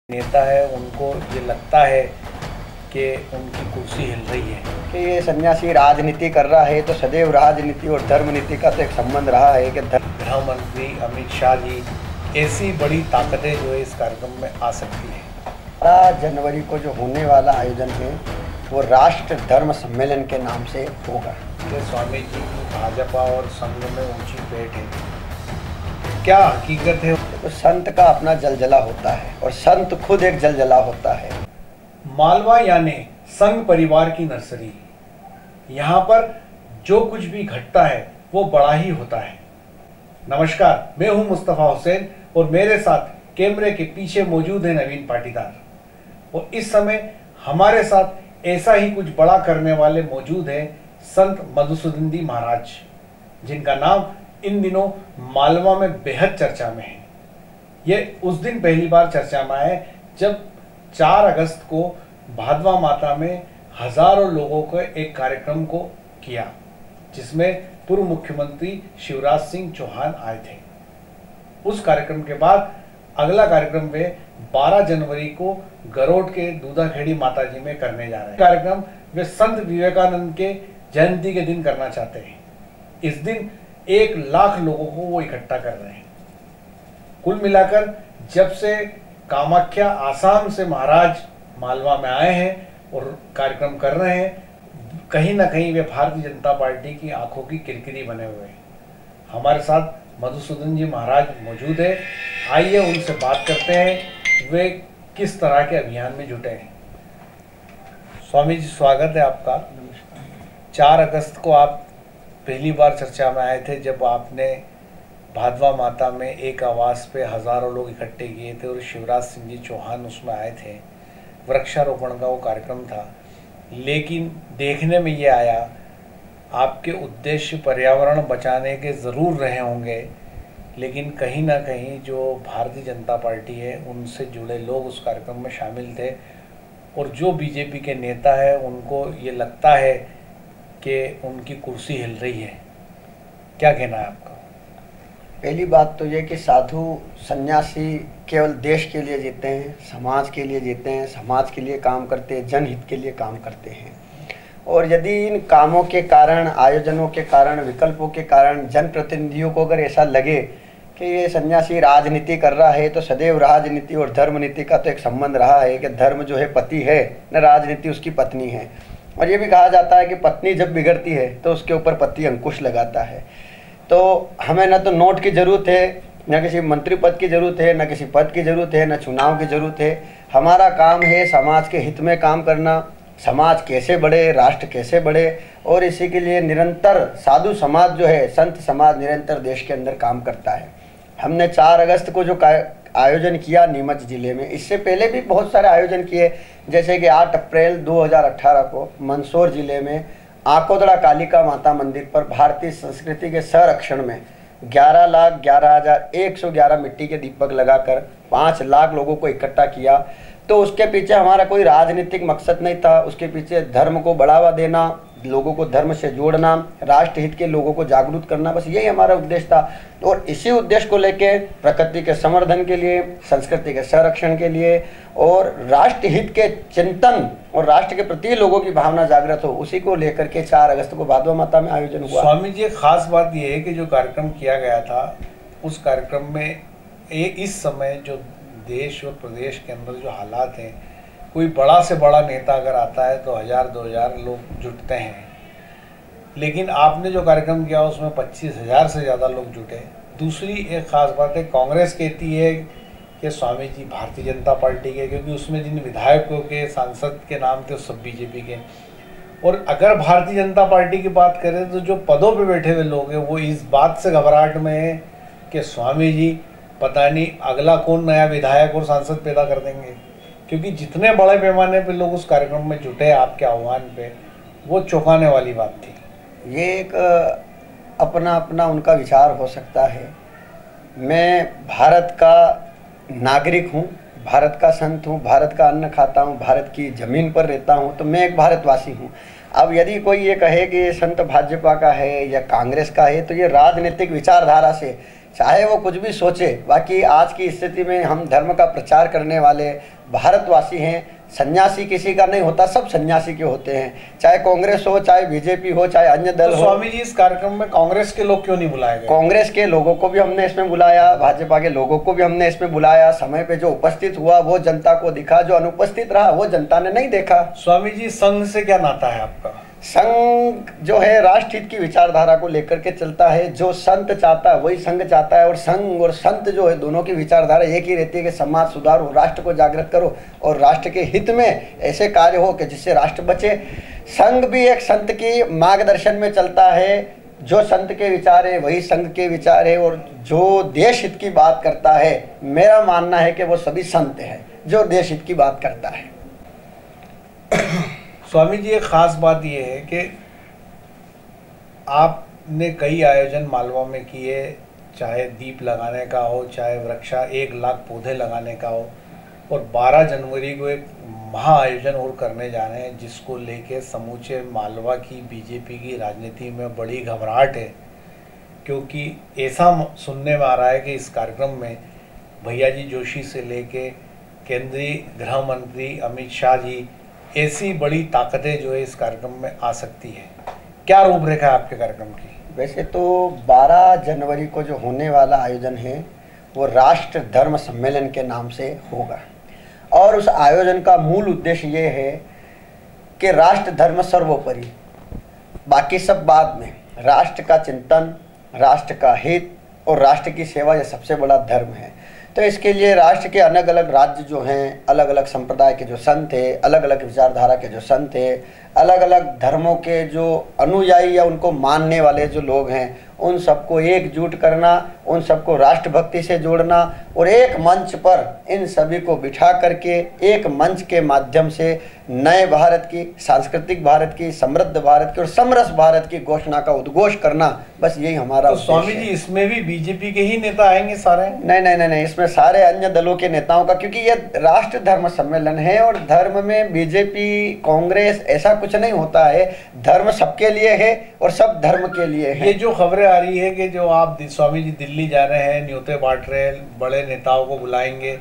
नेता है उनको ये लगता है कि उनकी कुर्सी हिल रही है कि ये सन्यासी राजनीति कर रहा है, तो सदैव राजनीति और धर्म नीति का तो एक संबंध रहा है कि गृह मंत्री अमित शाह जी ऐसी बड़ी ताकतें जो है इस कार्यक्रम में आ सकती है। 12 जनवरी को जो होने वाला आयोजन है वो राष्ट्र धर्म सम्मेलन के नाम से होगा। स्वामी जी की भाजपा और संघ में ऊंची भेंट है, क्या हकीकत है? तो संत का अपना जलजला होता है और संत खुद एक जलजला होता है। मालवा यानी संघ परिवार की नर्सरी, यहाँ पर जो कुछ भी घटता है वो बड़ा ही होता है। नमस्कार, मैं हूं मुस्तफा हुसैन और मेरे साथ कैमरे के पीछे मौजूद है नवीन पाटीदार। और इस समय हमारे साथ ऐसा ही कुछ बड़ा करने वाले मौजूद हैं संत मधुसूदन जी महाराज, जिनका नाम इन दिनों मालवा में बेहद चर्चा में है। ये उस दिन पहली बार चर्चा में आए जब 4 अगस्त को भादवा माता में हजारों लोगों के एक कार्यक्रम को किया, जिसमें पूर्व मुख्यमंत्री शिवराज सिंह चौहान आए थे। उस कार्यक्रम के बाद अगला कार्यक्रम वे 12 जनवरी को गरोड़ के दूधाखेड़ी माता जी में करने जा रहे हैं। कार्यक्रम वे संत विवेकानंद के जयंती के दिन करना चाहते हैं। इस दिन 1 लाख लोगों को वो इकट्ठा कर रहे हैं। कुल मिलाकर जब से कामाख्या आसाम से महाराज मालवा में आए हैं और कार्यक्रम कर रहे हैं, कहीं ना कहीं वे भारतीय जनता पार्टी की आंखों की किरकिरी बने हुए हैं। हमारे साथ मधुसूदन जी महाराज मौजूद है, आइए उनसे बात करते हैं वे किस तरह के अभियान में जुटे हैं। स्वामी जी, स्वागत है आपका। 4 अगस्त को आप पहली बार चर्चा में आए थे जब आपने भादवा माता में एक आवास पे हजारों लोग इकट्ठे किए थे और शिवराज सिंह जी चौहान उसमें आए थे। वृक्षारोपण का वो कार्यक्रम था, लेकिन देखने में ये आया आपके उद्देश्य पर्यावरण बचाने के ज़रूर रहे होंगे, लेकिन कहीं ना कहीं जो भारतीय जनता पार्टी है उनसे जुड़े लोग उस कार्यक्रम में शामिल थे और जो बीजेपी के नेता है उनको ये लगता है कि उनकी कुर्सी हिल रही है। क्या कहना है आपका? पहली बात तो ये कि साधु सन्यासी केवल देश के लिए जीते हैं, समाज के लिए जीते हैं, समाज के लिए काम करते हैं, जनहित के लिए काम करते हैं। और यदि इन कामों के कारण, आयोजनों के कारण, विकल्पों के कारण जनप्रतिनिधियों को अगर ऐसा लगे कि ये सन्यासी राजनीति कर रहा है, तो सदैव राजनीति और धर्म नीति का तो एक संबंध रहा है कि धर्म जो है पति है, न राजनीति उसकी पत्नी है। और ये भी कहा जाता है कि पत्नी जब बिगड़ती है तो उसके ऊपर पति अंकुश लगाता है। तो हमें न तो नोट की ज़रूरत है, न किसी मंत्री पद की ज़रूरत है, न किसी पद की ज़रूरत है, न चुनाव की ज़रूरत है। हमारा काम है समाज के हित में काम करना, समाज कैसे बढ़े, राष्ट्र कैसे बढ़े, और इसी के लिए निरंतर साधु समाज जो है, संत समाज निरंतर देश के अंदर काम करता है। हमने 4 अगस्त को जो आयोजन किया नीमच ज़िले में, इससे पहले भी बहुत सारे आयोजन किए, जैसे कि 8 अप्रैल 2018 को मंदसौर ज़िले में आकोदड़ा कालिका माता मंदिर पर भारतीय संस्कृति के संरक्षण में 11,11,111 मिट्टी के दीपक लगाकर 5 लाख लोगों को इकट्ठा किया। तो उसके पीछे हमारा कोई राजनीतिक मकसद नहीं था, उसके पीछे धर्म को बढ़ावा देना, लोगों को धर्म से जोड़ना, राष्ट्र हित के लोगों को जागरूक करना, बस यही हमारा उद्देश्य था। और इसी उद्देश्य को लेके प्रकृति के संवर्धन के लिए, संस्कृति के संरक्षण के लिए और राष्ट्र हित के चिंतन और राष्ट्र के प्रति लोगों की भावना जागृत हो, उसी को लेकर के 4 अगस्त को भादवा माता में आयोजन हुआ। स्वामी जी, एक खास बात यह है कि जो कार्यक्रम किया गया था उस कार्यक्रम में इस समय जो देश और प्रदेश के अंदर जो हालात हैं, कोई बड़ा से बड़ा नेता अगर आता है तो 1000-2000 लोग जुटते हैं, लेकिन आपने जो कार्यक्रम किया उसमें 25,000 से ज़्यादा लोग जुटे। दूसरी एक ख़ास बात है, कांग्रेस कहती है कि स्वामी जी भारतीय जनता पार्टी के, क्योंकि उसमें जिन विधायकों के, सांसद के नाम थे सब बीजेपी के। और अगर भारतीय जनता पार्टी की बात करें तो जो पदों पे बैठे हुए लोग हैं वो इस बात से घबराहट में है कि स्वामी जी पता नहीं अगला कौन नया विधायक और सांसद पैदा कर देंगे, क्योंकि जितने बड़े पैमाने पे लोग उस कार्यक्रम में जुटे आपके आह्वान पे, वो चौंकाने वाली बात थी। ये एक अपना अपना उनका विचार हो सकता है। मैं भारत का नागरिक हूँ, भारत का संत हूँ, भारत का अन्न खाता हूँ, भारत की ज़मीन पर रहता हूँ, तो मैं एक भारतवासी हूँ। अब यदि कोई ये कहे कि ये संत भाजपा का है या कांग्रेस का है, तो ये राजनीतिक विचारधारा से चाहे वो कुछ भी सोचे। बाकी आज की स्थिति में हम धर्म का प्रचार करने वाले भारतवासी हैं। सन्यासी किसी का नहीं होता, सब सन्यासी के होते हैं, चाहे कांग्रेस हो, चाहे बीजेपी हो, चाहे अन्य दल हो। स्वामी जी, इस कार्यक्रम में कांग्रेस के लोग क्यों नहीं बुलाए गए? कांग्रेस के लोगों को भी हमने इसमें बुलाया, भाजपा के लोगों को भी हमने इसमें बुलाया। समय पे जो उपस्थित हुआ वो जनता को दिखा, जो अनुपस्थित रहा वो जनता ने नहीं देखा। स्वामी जी, संघ से क्या नाता है आपका? संघ जो है राष्ट्र हित की विचारधारा को लेकर के चलता है। जो संत चाहता है वही संघ चाहता है, और संघ और संत जो है दोनों की विचारधारा एक ही रहती है कि समाज सुधारो, राष्ट्र को जागृत करो और राष्ट्र के हित में ऐसे कार्य हो कि जिससे राष्ट्र बचे। संघ भी एक संत की मार्गदर्शन में चलता है। जो संत के विचार है वही संघ के विचार है, और जो देश हित की बात करता है, मेरा मानना है कि वो सभी संत है जो देश हित की बात करता है। स्वामी जी, एक खास बात यह है कि आपने कई आयोजन मालवा में किए, चाहे दीप लगाने का हो, चाहे वृक्षा 1 लाख पौधे लगाने का हो, और 12 जनवरी को एक महा आयोजन और करने जा रहे हैं जिसको लेके समूचे मालवा की बीजेपी की राजनीति में बड़ी घबराहट है। क्योंकि ऐसा सुनने में आ रहा है कि इस कार्यक्रम में भैया जी जोशी से लेके केंद्रीय गृह मंत्री अमित शाह जी, ऐसी बड़ी ताकतें जो है इस कार्यक्रम में आ सकती है। क्या रूपरेखा है आपके कार्यक्रम की? वैसे तो 12 जनवरी को जो होने वाला आयोजन है वो राष्ट्र धर्म सम्मेलन के नाम से होगा, और उस आयोजन का मूल उद्देश्य ये है कि राष्ट्र धर्म सर्वोपरि, बाकी सब बाद में। राष्ट्र का चिंतन, राष्ट्र का हित और राष्ट्र की सेवा, यह सबसे बड़ा धर्म है। तो इसके लिए राष्ट्र के अलग अलग राज्य जो हैं, अलग अलग संप्रदाय के जो संत हैं, अलग अलग विचारधारा के जो संत हैं, अलग अलग धर्मों के जो अनुयायी या उनको मानने वाले जो लोग हैं, उन सबको एकजुट करना, उन सबको राष्ट्रभक्ति से जोड़ना, और एक मंच पर इन सभी को बिठा करके एक मंच के माध्यम से नए भारत की, सांस्कृतिक भारत की, समृद्ध भारत की और समरस भारत की घोषणा का उद्घोष करना, बस यही हमारा उद्देश्य है। स्वामी जी, इसमें भी बीजेपी के ही नेता आएंगे सारे? नहीं नहीं नहीं नहीं, इसमें सारे अन्य दलों के नेताओं का, क्योंकि ये राष्ट्र धर्म सम्मेलन है और धर्म में बीजेपी कांग्रेस ऐसा कुछ नहीं होता है। धर्म सबके लिए है और सब धर्म के लिए है। ये जो खबरें आ रही है कि जो आप स्वामी जी दिल्ली जा रहे हैं, न्योते बांट रहे हैं, बड़े नेताओं को बुलाएंगे,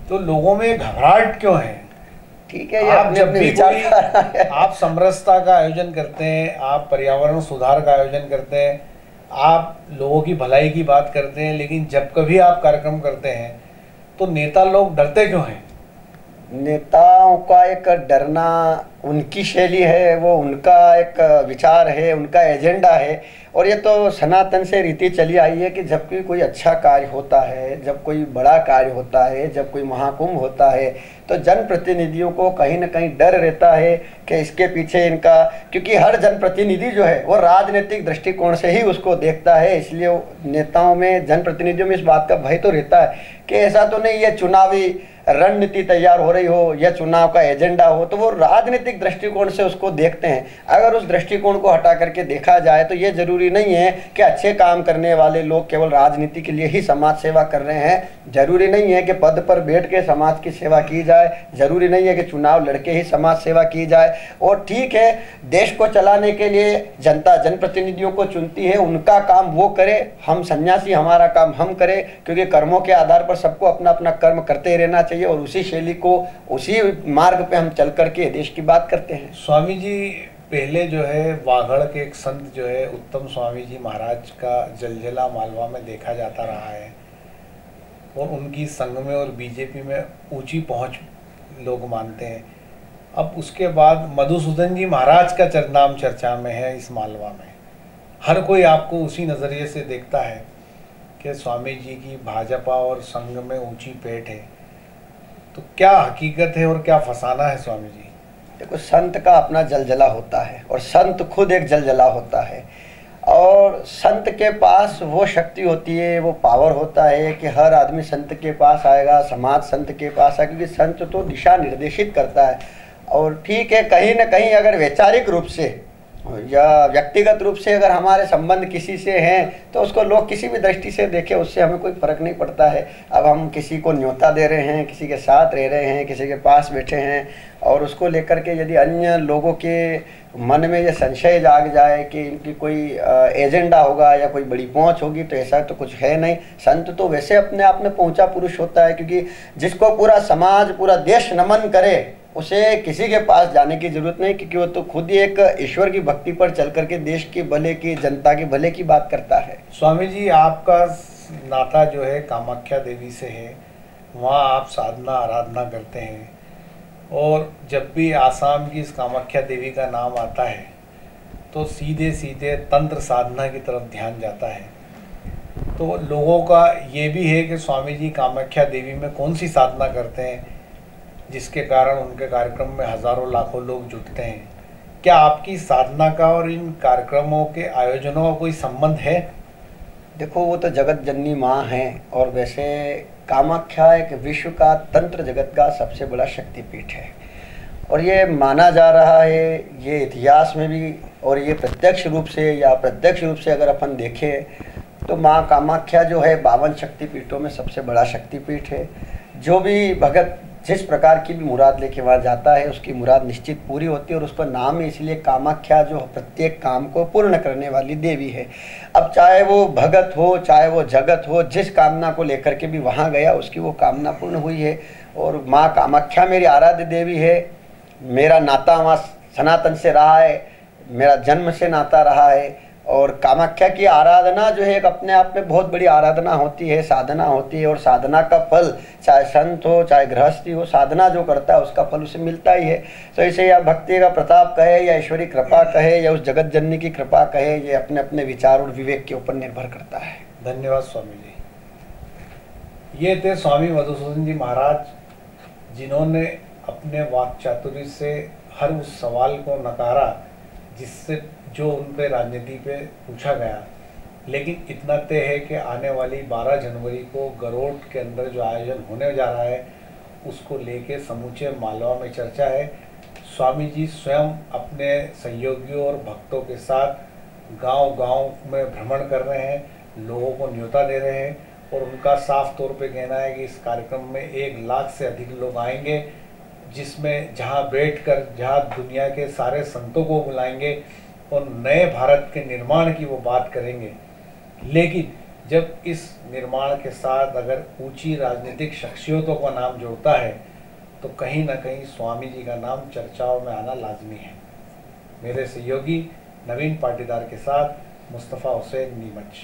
तो लोगों में घबराहट क्यों है? ठीक है, ये आप जब भी कोई आप समरसता का आयोजन करते हैं, आप पर्यावरण सुधार का आयोजन करते हैं, आप लोगों की भलाई की बात करते हैं, लेकिन जब कभी आप कार्यक्रम करते हैं तो नेता लोग डरते क्यों हैं? नेताओं का एक डरना उनकी शैली है, वो उनका एक विचार है, उनका एजेंडा है, और ये तो सनातन से रीति चली आई है कि जब कोई अच्छा कार्य होता है, जब कोई बड़ा कार्य होता है, जब कोई महाकुंभ होता है, तो जनप्रतिनिधियों को कहीं ना कहीं डर रहता है कि इसके पीछे इनका, क्योंकि हर जनप्रतिनिधि जो है वो राजनीतिक दृष्टिकोण से ही उसको देखता है। इसलिए नेताओं में, जनप्रतिनिधियों में इस बात का भय तो रहता है कि ऐसा तो नहीं है चुनावी रणनीति तैयार हो रही हो या चुनाव का एजेंडा हो, तो वो राजनीतिक दृष्टिकोण से उसको देखते हैं। अगर उस दृष्टिकोण को हटा करके देखा जाए तो ये जरूरी नहीं है कि अच्छे काम करने वाले लोग केवल राजनीति के लिए ही समाज सेवा कर रहे हैं। जरूरी नहीं है कि पद पर बैठ के समाज की सेवा की जाए, जरूरी नहीं है कि चुनाव लड़के ही समाज सेवा की जाए। और ठीक है, देश को चलाने के लिए जनता जनप्रतिनिधियों को चुनती है, उनका काम वो करे, हम सन्यासी हमारा काम हम करें, क्योंकि कर्मों के आधार पर सबको अपना अपना कर्म करते रहना चाहिए, और उसी शैली को, उसी मार्ग पे हम चल करके देश की बात करते हैं। स्वामी जी, पहले जो है वागड़ के एक संत जो है उत्तम स्वामी जी महाराज का जलजला मालवा में देखा जाता रहा है, और उनकी संघ में और बीजेपी में ऊंची पहुंच लोग मानते हैं। अब उसके बाद मधुसूदन जी महाराज का नाम चर्चा में है इस मालवा में। हर कोई आपको उसी नज़रिए से देखता है कि स्वामी जी की भाजपा और संघ में ऊंची पेट है। तो क्या हकीकत है और क्या फसाना है स्वामी जी? देखो, संत का अपना जलजला होता है और संत खुद एक जलजला होता है, और संत के पास वो शक्ति होती है, वो पावर होता है कि हर आदमी संत के पास आएगा, समाज संत के पास आएगा, क्योंकि संत तो दिशा निर्देशित करता है। और ठीक है, कहीं ना कहीं अगर वैचारिक रूप से या व्यक्तिगत रूप से अगर हमारे संबंध किसी से हैं तो उसको लोग किसी भी दृष्टि से देखें, उससे हमें कोई फर्क नहीं पड़ता है। अब हम किसी को न्योता दे रहे हैं, किसी के साथ रह रहे हैं, किसी के पास बैठे हैं, और उसको लेकर के यदि अन्य लोगों के मन में ये संशय जाग जाए कि इनकी कोई एजेंडा होगा या कोई बड़ी पहुंच होगी, तो ऐसा तो कुछ है नहीं। संत तो वैसे अपने आप में पहुंचा पुरुष होता है, क्योंकि जिसको पूरा समाज पूरा देश नमन करे उसे किसी के पास जाने की जरूरत नहीं, क्योंकि वो तो खुद ही एक ईश्वर की भक्ति पर चल करके देश के भले की, जनता के भले की बात करता है। स्वामी जी, आपका नाता जो है कामाख्या देवी से है, वहाँ आप साधना आराधना करते हैं, और जब भी आसाम की इस कामाख्या देवी का नाम आता है तो सीधे सीधे तंत्र साधना की तरफ ध्यान जाता है। तो लोगों का ये भी है कि स्वामी जी कामाख्या देवी में कौन सी साधना करते हैं जिसके कारण उनके कार्यक्रम में हजारों लाखों लोग जुटते हैं। क्या आपकी साधना का और इन कार्यक्रमों के आयोजनों का कोई संबंध है? देखो, वो तो जगत जननी माँ है, और वैसे कामाख्या एक विश्व का तंत्र जगत का सबसे बड़ा शक्तिपीठ है, और ये माना जा रहा है, ये इतिहास में भी, और ये प्रत्यक्ष रूप से या अप्रत्यक्ष रूप से अगर अपन देखें तो माँ कामाख्या जो है 52 शक्तिपीठों में सबसे बड़ा शक्तिपीठ है। जो भी भगत जिस प्रकार की भी मुराद लेके वहाँ जाता है उसकी मुराद निश्चित पूरी होती है, और उसका नाम ही इसलिए कामाख्या, जो प्रत्येक काम को पूर्ण करने वाली देवी है। अब चाहे वो भगत हो, चाहे वो जगत हो, जिस कामना को लेकर के भी वहाँ गया उसकी वो कामना पूर्ण हुई है। और माँ कामाख्या मेरी आराध्य देवी है। मेरा नाता वहाँ सनातन से रहा है, मेरा जन्म से नाता रहा है, और कामाख्या की आराधना जो है एक अपने आप में बहुत बड़ी आराधना होती है, साधना होती है, और साधना का फल चाहे संत हो चाहे गृहस्थी हो, साधना जो करता है उसका फल उसे मिलता ही है। तो इसे या भक्ति का प्रताप कहे या ईश्वरी कृपा कहे या उस जगत जननी की कृपा कहे, ये अपने अपने विचार और विवेक के ऊपर निर्भर करता है। धन्यवाद स्वामी जी। ये थे स्वामी मधुसूदन जी महाराज, जिन्होंने अपने वाक चातुर्य से हर उस सवाल को नकारा जिससे जो उन पे राजनीति पे पूछा गया। लेकिन इतना तय है कि आने वाली 12 जनवरी को गरोट के अंदर जो आयोजन होने जा रहा है उसको लेके समूचे मालवा में चर्चा है। स्वामी जी स्वयं अपने सहयोगियों और भक्तों के साथ गांव-गांव में भ्रमण कर रहे हैं, लोगों को न्योता दे रहे हैं, और उनका साफ तौर पे कहना है कि इस कार्यक्रम में 1 लाख से अधिक लोग आएंगे, जिसमें जहां दुनिया के सारे संतों को बुलाएंगे और नए भारत के निर्माण की वो बात करेंगे। लेकिन जब इस निर्माण के साथ अगर ऊंची राजनीतिक शख्सियतों का नाम जुड़ता है तो कहीं ना कहीं स्वामी जी का नाम चर्चाओं में आना लाजमी है। मेरे सहयोगी नवीन पाटीदार के साथ मुस्तफ़ा हुसैन, नीमच।